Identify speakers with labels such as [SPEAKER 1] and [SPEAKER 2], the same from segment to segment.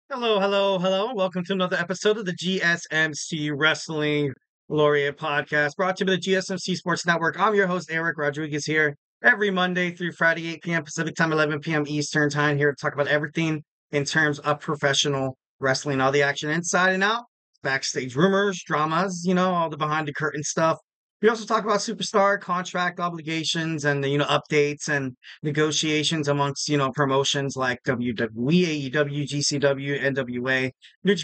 [SPEAKER 1] Hello, hello, hello. Welcome to another episode of the GSMC Wrestling Laureate podcast brought to you by the GSMC Sports Network. I'm your host, Eric Rodriguez, here every Monday through Friday, 8 p.m. Pacific time, 11 p.m. Eastern time, here to talk about everything in terms of professional wrestling, all the action inside and out, backstage rumors, dramas, all the behind the curtain stuff. We also talk about superstar contract obligations and updates and negotiations amongst promotions like WWE, AEW, GCW, NWA, New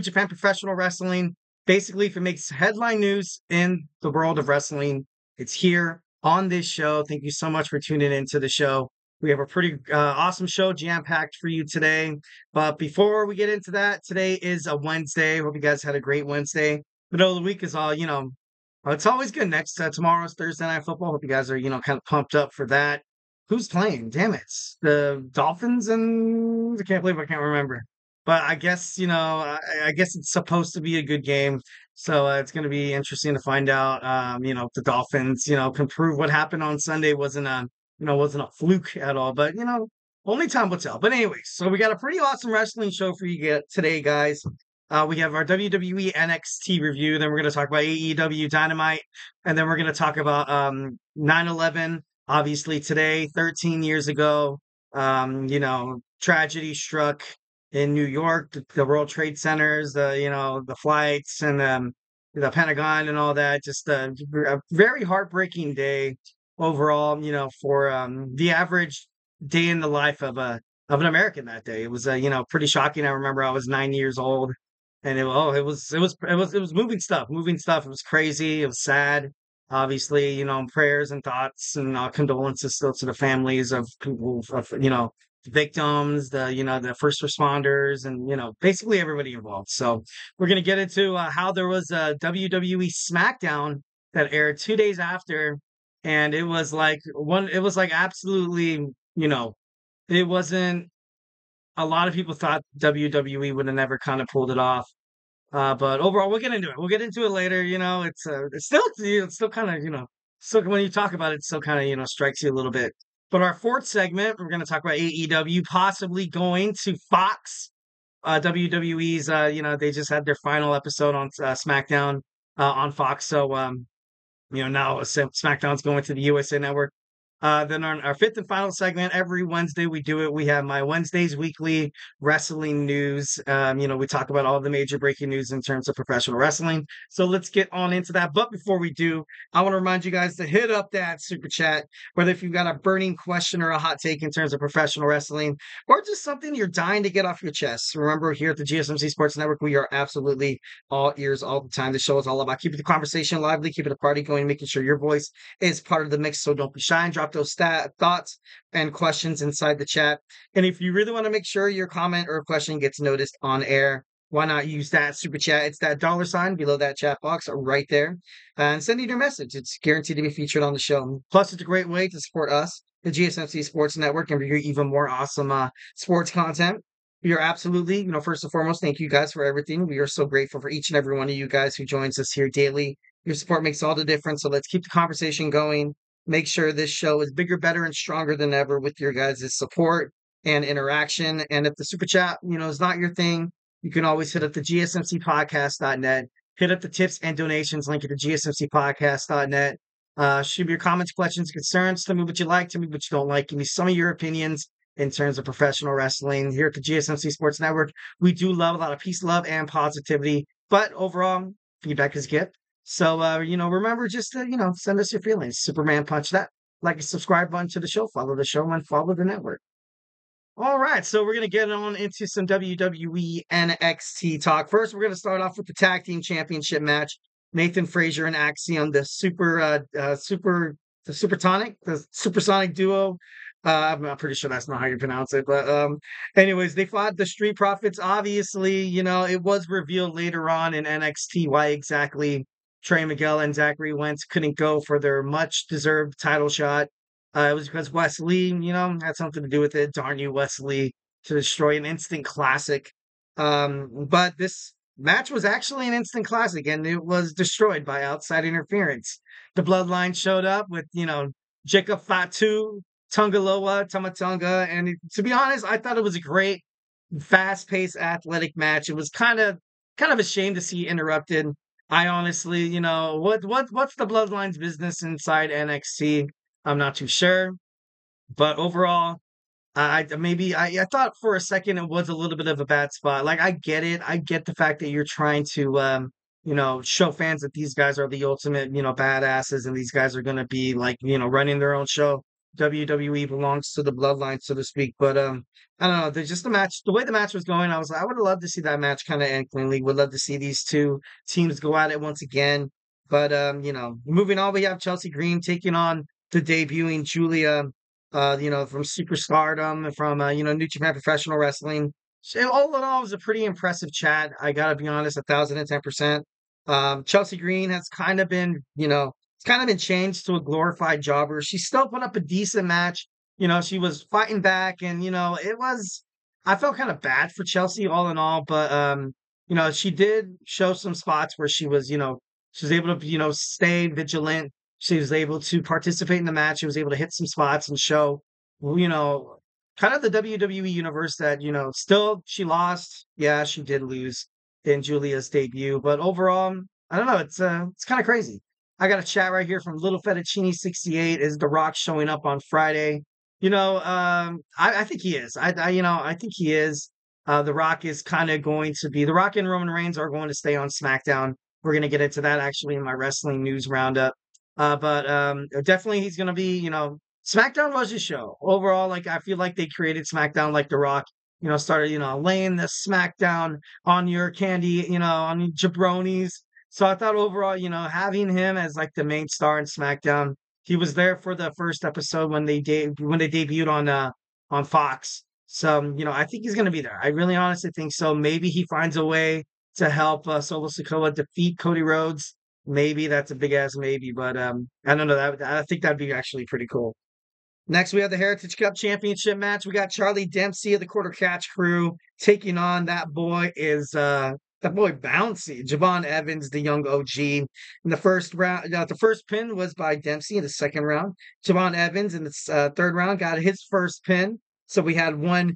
[SPEAKER 1] Japan Professional Wrestling. Basically, if it makes headline news in the world of wrestling, it's here on this show. Thank you so much for tuning into the show. We have a pretty awesome show jam packed for you today. But before we get into that, today is a Wednesday. Hope you guys had a great Wednesday. Middle of the week is all it's always good. Next tomorrow's Thursday Night Football. Hope you guys are kind of pumped up for that. Who's playing? Damn it, the Dolphins, and I can't believe I can't remember. But I guess I guess it's supposed to be a good game, so it's going to be interesting to find out. If the Dolphins can prove what happened on Sunday wasn't a fluke at all. But only time will tell. But anyways, so we got a pretty awesome wrestling show for you today, guys. We have our WWE NXT review. Then we're going to talk about AEW Dynamite. And then we're going to talk about 9/11. Obviously, today, 13 years ago, tragedy struck in New York, the World Trade Centers, the flights and the Pentagon and all that. Just a very heartbreaking day overall, for the average day in the life of an American that day. It was pretty shocking. I remember I was 9 years old and it was moving stuff, moving stuff. It was crazy. It was sad. Obviously, prayers and thoughts and condolences still to the families of people, of victims, the first responders, and basically everybody involved. So we're gonna get into how there was a WWE SmackDown that aired 2 days after, and it was like one. It was like absolutely, it wasn't. A lot of people thought WWE would have never kind of pulled it off. But overall, we'll get into it. We'll get into it later. It's still kind of, still when you talk about it, it still kind of, strikes you a little bit. But our fourth segment, we're going to talk about AEW possibly going to Fox. WWE's, they just had their final episode on SmackDown on Fox. So, now SmackDown's going to the USA Network. Then on our fifth and final segment, every Wednesday we do it. We have my Wednesdays weekly wrestling news. We talk about all the major breaking news in terms of professional wrestling. So let's get on into that. But before we do, I want to remind you guys to hit up that super chat, whether if you've got a burning question or a hot take in terms of professional wrestling, or just something you're dying to get off your chest. Remember, here at the GSMC Sports Network, we are absolutely all ears all the time. The show is all about keeping the conversation lively, keeping the party going, making sure your voice is part of the mix. So don't be shy and drop those thoughts and questions inside the chat. And if you really want to make sure your comment or question gets noticed on air, why not use that super chat? It's that $ below that chat box right there. And send in your message. It's guaranteed to be featured on the show. Plus, it's a great way to support us, the GSMC Sports Network, and bring you even more awesome sports content. We are absolutely, first and foremost, thank you guys for everything. We are so grateful for each and every one of you guys who joins us here daily. Your support makes all the difference. So let's keep the conversation going. Make sure this show is bigger, better, and stronger than ever with your guys' support and interaction. And if the super chat, is not your thing, you can always hit up the GSMCpodcast.net, hit up the tips and donations link at the GSMCpodcast.net. Shoot me your comments, questions, concerns. Tell me what you like, tell me what you don't like. Give me some of your opinions in terms of professional wrestling. Here at the GSMC Sports Network, we do love a lot of peace, love, and positivity. But overall, feedback is a gift. So, remember just to, send us your feelings. Superman punch that. Like and subscribe button to the show. Follow the show and follow the network. All right, so we're going to get on into some WWE NXT talk. First, we're going to start off with the tag team championship match. Nathan Fraser and Axiom, the supersonic duo. I'm pretty sure that's not how you pronounce it, but anyways, they fought the Street Profits. Obviously, it was revealed later on in NXT why exactly Trey Miguel and Zachary Wentz couldn't go for their much-deserved title shot. It was because Wesley, had something to do with it. Darn you, Wesley, to destroy an instant classic. But this match was actually an instant classic, and it was destroyed by outside interference. The Bloodline showed up with, Jacob Fatu, Tungaloa, Tamatonga, and to be honest, I thought it was a great fast-paced athletic match. It was kind of a shame to see interrupted. I honestly, what's the Bloodline's business inside NXT? I'm not too sure, but overall, I thought for a second it was a little bit of a bad spot. Like I get it. I get the fact that you're trying to show fans that these guys are the ultimate, badasses and these guys are gonna be like, running their own show. WWE belongs to the bloodline, so to speak. But I don't know. There's just the way the match was going, I would have loved to see that match kind of end cleanly. Would love to see these two teams go at it once again. But moving on, we have Chelsea Green taking on the debuting Julia from Superstardom, from New Japan Professional Wrestling. So all in all, it was a pretty impressive chat. I gotta be honest, 1,010%. Chelsea Green has kind of been, it's kind of been changed to a glorified jobber. She still put up a decent match. She was fighting back, and it was. I felt kind of bad for Chelsea all in all, but she did show some spots where she was able to, stay vigilant. She was able to participate in the match. She was able to hit some spots and show, you know, kind of the WWE universe that, still she lost. Yeah, she did lose in Julia's debut, but overall, I don't know. It's kind of crazy. I got a chat right here from Little Fettuccine 68. Is The Rock showing up on Friday? I think he is. I think he is. The Rock is kind of going to be. The Rock and Roman Reigns are going to stay on SmackDown. We're going to get into that actually in my wrestling news roundup. But definitely he's going to be, SmackDown was his show. Overall, like I feel like they created SmackDown like The Rock, started, laying the SmackDown on your candy, on your jabronis. So I thought overall, having him as like the main star in SmackDown, he was there for the first episode when they debuted on Fox. So, I think he's going to be there. I really honestly think so. Maybe he finds a way to help Solo Sikoa defeat Cody Rhodes. Maybe that's a big ass maybe, but I don't know. I think that'd be actually pretty cool. Next, we have the Heritage Cup Championship match. We got Charlie Dempsey of the Quarter Catch Crew taking on that boy Bouncy, Javon Evans, the young OG. In the first round, the first pin was by Dempsey in the second round. Javon Evans in the third round got his first pin. So we had 1-1,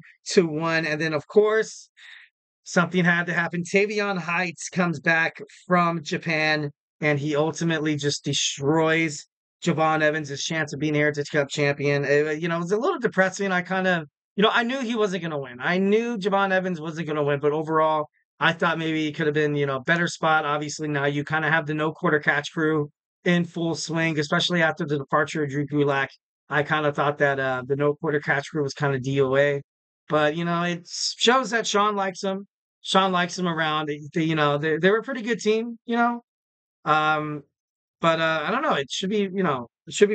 [SPEAKER 1] and then of course something had to happen. Tavion Heights comes back from Japan, and he ultimately just destroys Javon Evans' chance of being Heritage Cup champion. It was a little depressing. I knew he wasn't going to win. I knew Javon Evans wasn't going to win, but overall, I thought maybe it could have been, better spot. Obviously, now you kind of have the no quarter catch crew in full swing, especially after the departure of Drew Gulak. I kind of thought that the no quarter catch crew was kind of DOA. But, it shows that Sean likes him around. They were a pretty good team, Um, but I don't know. It should be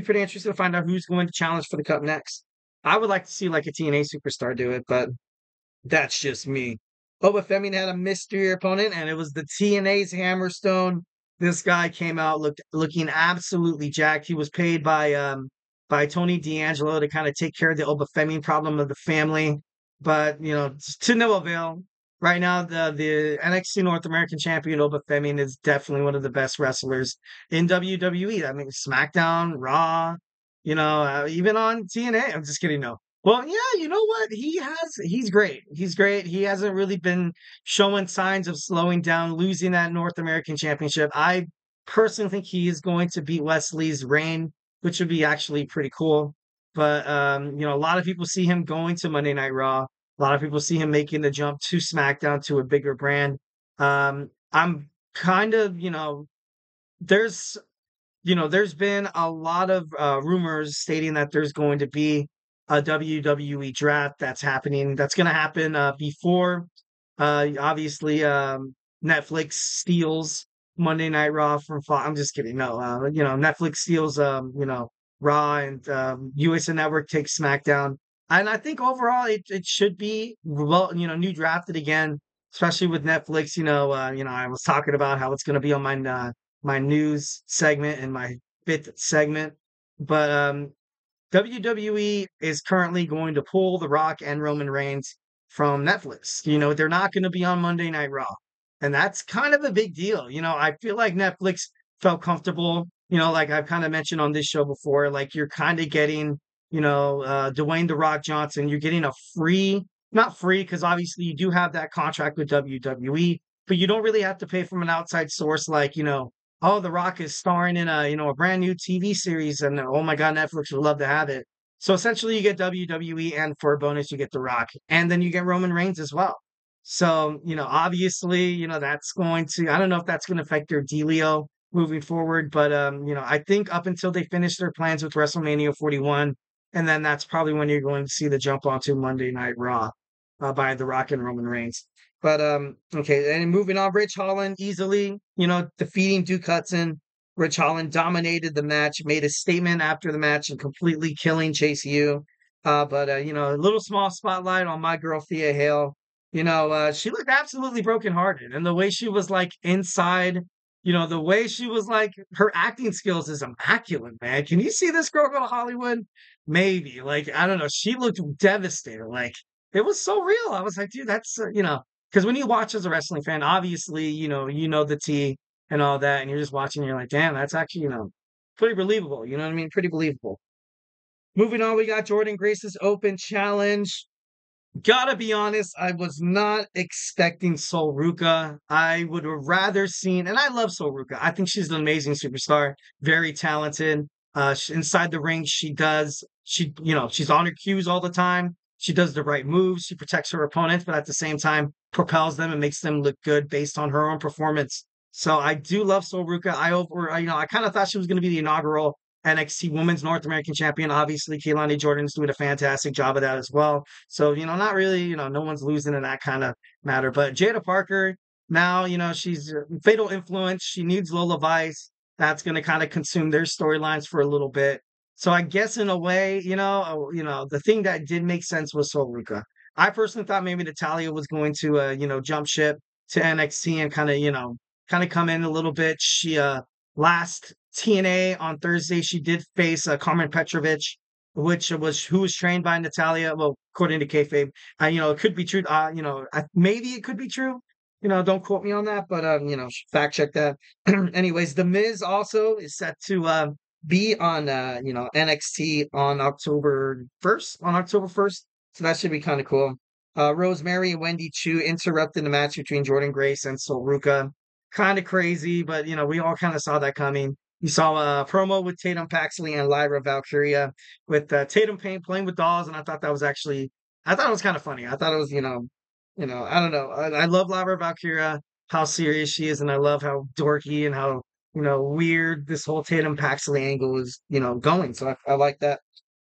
[SPEAKER 1] pretty interesting to find out who's going to challenge for the cup next. I would like to see like a TNA superstar do it, but that's just me. Boba Femi had a mystery opponent, and it was the TNA's Hammerstone. This guy came out looking absolutely jacked. He was paid by Tony D'Angelo to kind of take care of the Boba Femi problem of the family, but to no avail. Right now, the NXT North American champion Oba Femi is definitely one of the best wrestlers in WWE. I mean, SmackDown, Raw, even on TNA. I'm just kidding. No. Well, yeah, you know what? He's great. He's great. He hasn't really been showing signs of slowing down, losing that North American championship. I personally think he is going to beat Wesley's reign, which would be actually pretty cool. But a lot of people see him going to Monday Night Raw. A lot of people see him making the jump to SmackDown to a bigger brand. I'm kind of, there's been a lot of rumors stating that there's going to be a WWE draft that's happening. That's going to happen before, obviously, Netflix steals Monday Night Raw from Fox. I'm just kidding. No, Netflix steals, Raw, and USA Network takes SmackDown. And I think overall it should be well, new drafted again, especially with Netflix. I was talking about how it's going to be on my news segment and my fifth segment, but WWE is currently going to pull The Rock and Roman Reigns from Netflix. They're not going to be on Monday Night Raw, and that's kind of a big deal. I feel like Netflix felt comfortable. Like I've kind of mentioned on this show before, like you're kind of getting Dwayne The Rock Johnson. You're getting a free, not free, because obviously you do have that contract with WWE, but you don't really have to pay from an outside source like, oh, The Rock is starring in a brand new TV series, and oh my God, Netflix would love to have it. So essentially, you get WWE, and for a bonus, you get The Rock, and then you get Roman Reigns as well. So, obviously, that's going to, I don't know if that's going to affect their dealio moving forward, but, I think up until they finish their plans with WrestleMania 41, and then that's probably when you're going to see the jump onto Monday Night Raw by The Rock and Roman Reigns. But okay, and moving on, Rich Holland easily, defeating Duke Hudson. Rich Holland dominated the match, made a statement after the match, and completely killing Chase U. But a little small spotlight on my girl Thea Hale. She looked absolutely brokenhearted, and the way she was like inside, the way she was like, her acting skills is immaculate, man. Can you see this girl go to Hollywood? Maybe, like, I don't know. She looked devastated. Like, it was so real. I was like, dude, that's because when you watch as a wrestling fan, obviously, the tea and all that, and you're just watching, and you're like, damn, that's actually, pretty believable. You know what I mean? Pretty believable. Moving on, we got Jordynne Grace's Open Challenge. Gotta be honest, I was not expecting Sol Ruca. I would have rather seen, and I love Sol Ruca. I think she's an amazing superstar, very talented. Inside the ring, she's on her cues all the time. She does the right moves. She protects her opponents, but at the same time, propels them and makes them look good based on her own performance. So I do love Sol Ruca. I kind of thought she was going to be the inaugural NXT Women's North American Champion. Obviously, Keilani Jordan's doing a fantastic job of that as well. So, not really, no one's losing in that kind of matter. But Jada Parker, now, she's Fatal Influence. She needs Lola Vice. That's going to kind of consume their storylines for a little bit. So I guess in a way, the thing that did make sense was Sol Ruca. I personally thought maybe Natalia was going to, jump ship to NXT and kind of come in a little bit. She, last TNA on Thursday, she did face Carmen Petrovich, who was trained by Natalia. Well, according to kayfabe, it could be true. Maybe it could be true. Don't quote me on that, but fact check that. Anyways, The Miz also is set to be on NXT on October 1st. On October 1st, so that should be kind of cool. Rosemary and Wendy Chu interrupted the match between Jordynne Grace and Sol Ruca. Kind of crazy, but we all kind of saw that coming. You saw a promo with Tatum Paxley and Lyra Valkyria with Tatum Payne playing with dolls, and I thought it was kind of funny. I thought it was, I don't know. I love Lyra Valkyria, how serious she is, and I love how dorky and how, weird this whole Tatum Paxley angle is, going. So I like that.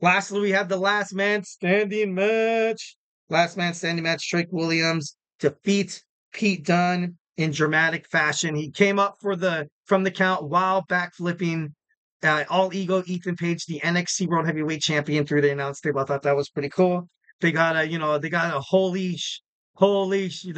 [SPEAKER 1] Lastly, we have the last man standing match. Last man standing match, Trick Williams defeats Pete Dunne in dramatic fashion. He came up from the count while backflipping all ego Ethan Page, the NXT World Heavyweight Champion, through the announce table. I thought that was pretty cool. They got a they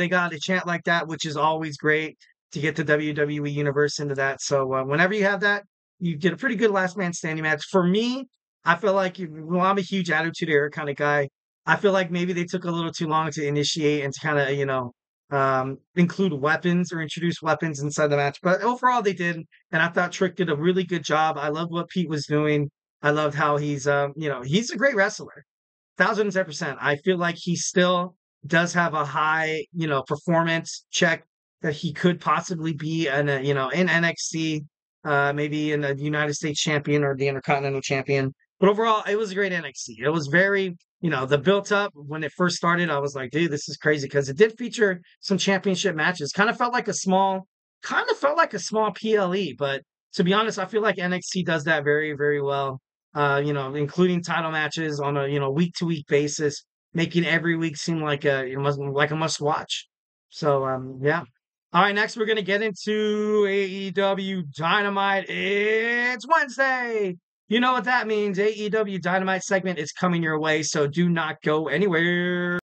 [SPEAKER 1] got a chant like that, which is always great to get the WWE Universe into that. So whenever you have that, you get a pretty good last man standing match. For me, I feel like I'm a huge Attitude Era kind of guy. I feel like maybe they took a little too long to initiate and to kind of, include weapons or introduce weapons inside the match. But overall, they did. And I thought Trick did a really good job. I loved what Pete was doing. I loved how he's a great wrestler. 1010%. I feel like he still does have a high, performance check that he could possibly be in NXT, maybe in the United States champion or the Intercontinental champion. But overall, it was a great NXT. It was very, the built up when it first started, I was like, dude, this is crazy because it did feature some championship matches. Kind of felt like a small PLE, but to be honest, I feel like NXT does that very, very well. Including title matches on a week to week basis, making every week seem like a must watch. So yeah. All right, next we're gonna get into AEW Dynamite. It's Wednesday. You know what that means. AEW Dynamite segment is coming your way, so do not go anywhere.